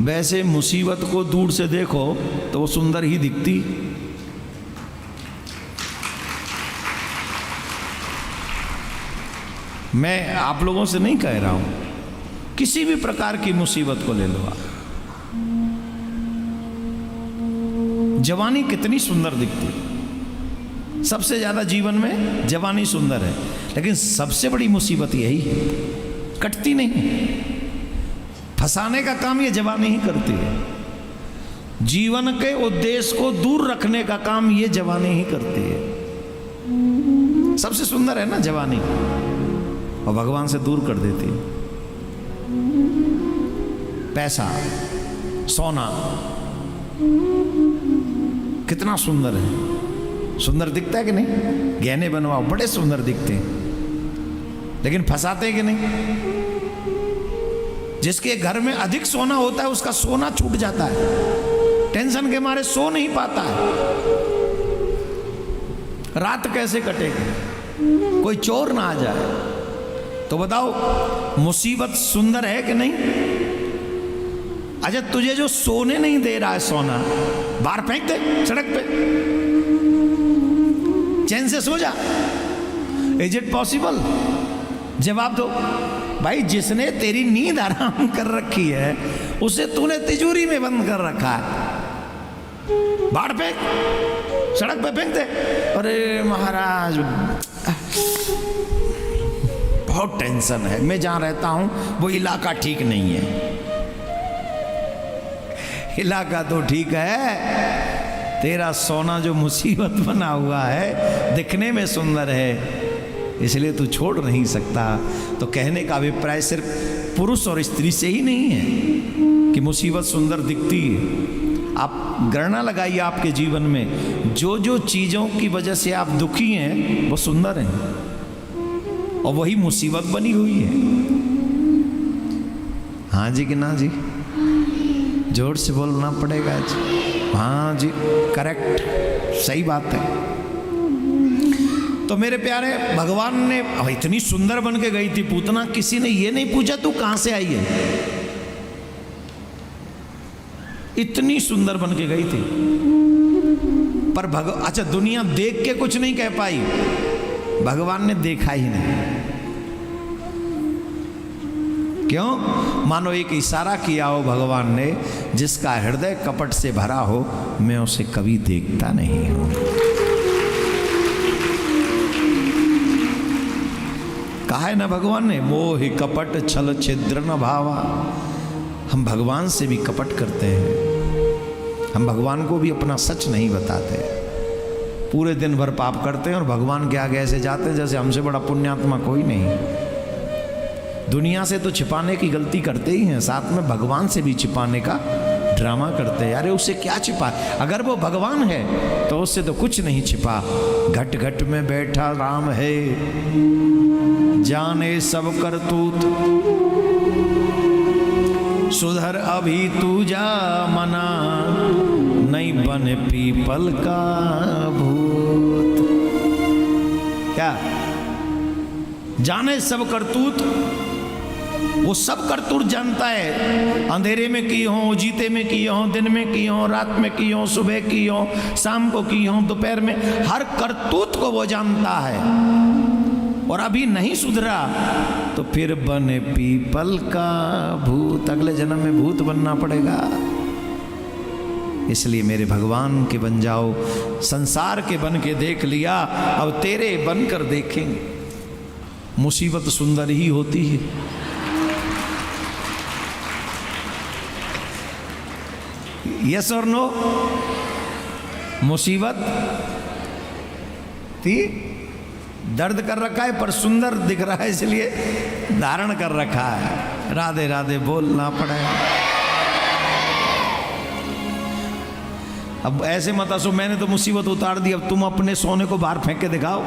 वैसे मुसीबत को दूर से देखो तो वो सुंदर ही दिखती। मैं आप लोगों से नहीं कह रहा हूं, किसी भी प्रकार की मुसीबत को ले लो आप। जवानी कितनी सुंदर दिखती, सबसे ज्यादा जीवन में जवानी सुंदर है, लेकिन सबसे बड़ी मुसीबत यही है, कटती नहीं। फंसाने का काम ये जवानी ही करती है। जीवन के उद्देश्य को दूर रखने का काम ये जवानी ही करती है। सबसे सुंदर है ना जवानी, और भगवान से दूर कर देती है। पैसा, सोना कितना सुंदर है, सुंदर दिखता है कि नहीं? गहने बनवाओ बड़े सुंदर दिखते हैं, लेकिन फंसाते हैं कि नहीं? जिसके घर में अधिक सोना होता है उसका सोना छूट जाता है, टेंशन के मारे सो नहीं पाता है। रात कैसे कटेगी? कोई चोर ना आ जाए तो बताओ, मुसीबत सुंदर है कि नहीं? अच्छा, तुझे जो सोने नहीं दे रहा है सोना, बाहर फेंक दे सड़क पे, चैन से सो जा। Is it possible? जवाब दो भाई। जिसने तेरी नींद हराम कर रखी है उसे तूने तिजोरी में बंद कर रखा है, बाहर फेंक, सड़क पे फेंक दे। अरे महाराज बहुत टेंशन है, मैं जहां रहता हूं वो इलाका ठीक नहीं है। इलाका तो ठीक है, तेरा सोना जो मुसीबत बना हुआ है दिखने में सुंदर है, इसलिए तू छोड़ नहीं सकता। तो कहने का अभिप्राय सिर्फ पुरुष और स्त्री से ही नहीं है कि मुसीबत सुंदर दिखती है। आप गणना लगाइए आपके जीवन में, जो जो चीजों की वजह से आप दुखी हैं वो सुंदर हैं, और वही मुसीबत बनी हुई है। हाँ जी कि ना जी? जोर से बोलना पड़ेगा जी। हाँ जी, करेक्ट, सही बात है। तो मेरे प्यारे, भगवान ने इतनी सुंदर बन के गई थी पूतना, किसी ने ये नहीं पूछा तू कहां से आई है, इतनी सुंदर बन के गई थी। पर अच्छा, दुनिया देख के कुछ नहीं कह पाई, भगवान ने देखा ही नहीं। क्यों? मानो एक इशारा किया हो भगवान ने, जिसका हृदय कपट से भरा हो मैं उसे कभी देखता नहीं हूं। कहा है ना भगवान ने, मोह कपट छल छिद्र न भावा। हम भगवान से भी कपट करते हैं, हम भगवान को भी अपना सच नहीं बताते, पूरे दिन भर पाप करते हैं और भगवान के आगे ऐसे जाते हैं जैसे हमसे बड़ा पुण्यात्मा कोई नहीं। दुनिया से तो छिपाने की गलती करते ही हैं, साथ में भगवान से भी छिपाने का ड्रामा करते हैं। अरे उससे क्या छिपा, अगर वो भगवान है तो उससे तो कुछ नहीं छिपा। घट घट में बैठा राम है, जाने सब करतूत, सुधर अभी तू जा मना, नहीं बन पीपल का भूत। क्या? जाने सब करतूत, वो सब करतूत जानता है। अंधेरे में की हो, उजीते में की हो, दिन में की हो, रात में की हो, सुबह की हो, शाम को की हो, दोपहर में, हर करतूत को वो जानता है। और अभी नहीं सुधरा तो फिर बने पीपल का भूत, अगले जन्म में भूत बनना पड़ेगा। इसलिए मेरे भगवान के बन जाओ, संसार के बन के देख लिया, अब तेरे बनकर देखेंगे। मुसीबत सुंदर ही होती है। यस और नो? मुसीबत थी, दर्द कर रखा है पर सुंदर दिख रहा है, इसलिए धारण कर रखा है। राधे राधे बोलना पड़ेगा। अब ऐसे मत हंसो, मैंने तो मुसीबत उतार दी, अब तुम अपने सोने को बाहर फेंक के दिखाओ।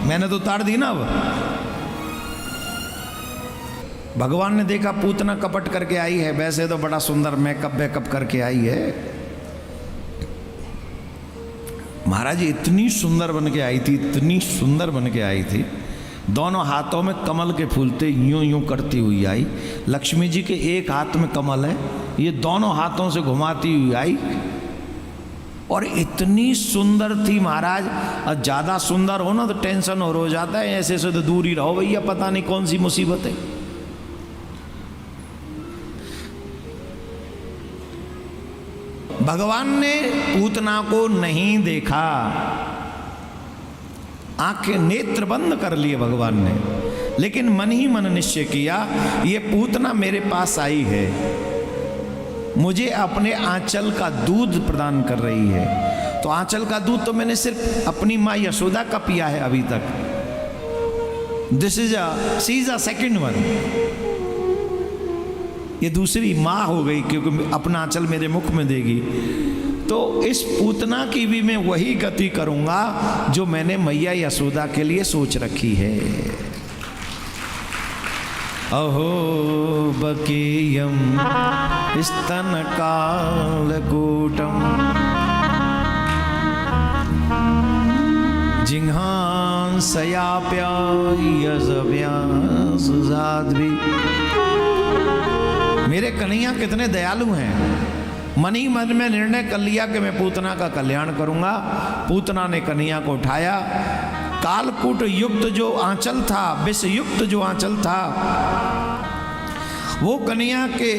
मैंने तो उतार दी ना। अब भगवान ने देखा पूतना कपट करके आई है, वैसे तो बड़ा सुंदर मेकअप वेकअप करके आई है। महाराज इतनी सुंदर बन के आई थी, इतनी सुंदर बन के आई थी, दोनों हाथों में कमल के फूल थे, यूं यूं करती हुई आई। लक्ष्मी जी के एक हाथ में कमल है, ये दोनों हाथों से घुमाती हुई आई और इतनी सुंदर थी महाराज। और ज़्यादा सुंदर हो ना तो टेंशन और हो जाता है, ऐसे से तो दूर ही रहो भैया, पता नहीं कौन सी मुसीबत है। भगवान ने पूतना को नहीं देखा, आंखें नेत्र बंद कर लिए भगवान ने, लेकिन मन ही मन निश्चय किया ये पूतना मेरे पास आई है, मुझे अपने आंचल का दूध प्रदान कर रही है। तो आंचल का दूध तो मैंने सिर्फ अपनी माँ यशोदा का पिया है अभी तक। She is a second one, ये दूसरी माँ हो गई क्योंकि अपना आंचल मेरे मुख में देगी। तो इस पूतना की भी मैं वही गति करूंगा जो मैंने मैया यशोदा के लिए सोच रखी है। अहो बकेयम स्तन कालकूटम जिह्वांसयाप्यायजव्यासुजाद्भि। मेरे कन्हैया कितने दयालु हैं। मन ही मन में निर्णय कर लिया कि मैं पूतना का कल्याण करूंगा। पूतना ने कन्हैया को उठाया, कालकूट युक्त जो आंचल था, विष युक्त जो आंचल था, वो कन्हैया के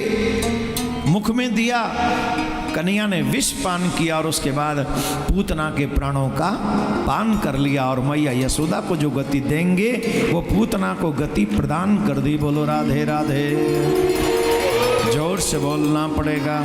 मुख में दिया। कन्हैया ने विष पान किया और उसके बाद पूतना के प्राणों का पान कर लिया। और मैया यशोदा को जो गति देंगे वो पूतना को गति प्रदान कर दी। बोलो राधे राधे, जोर से बोलना पड़ेगा।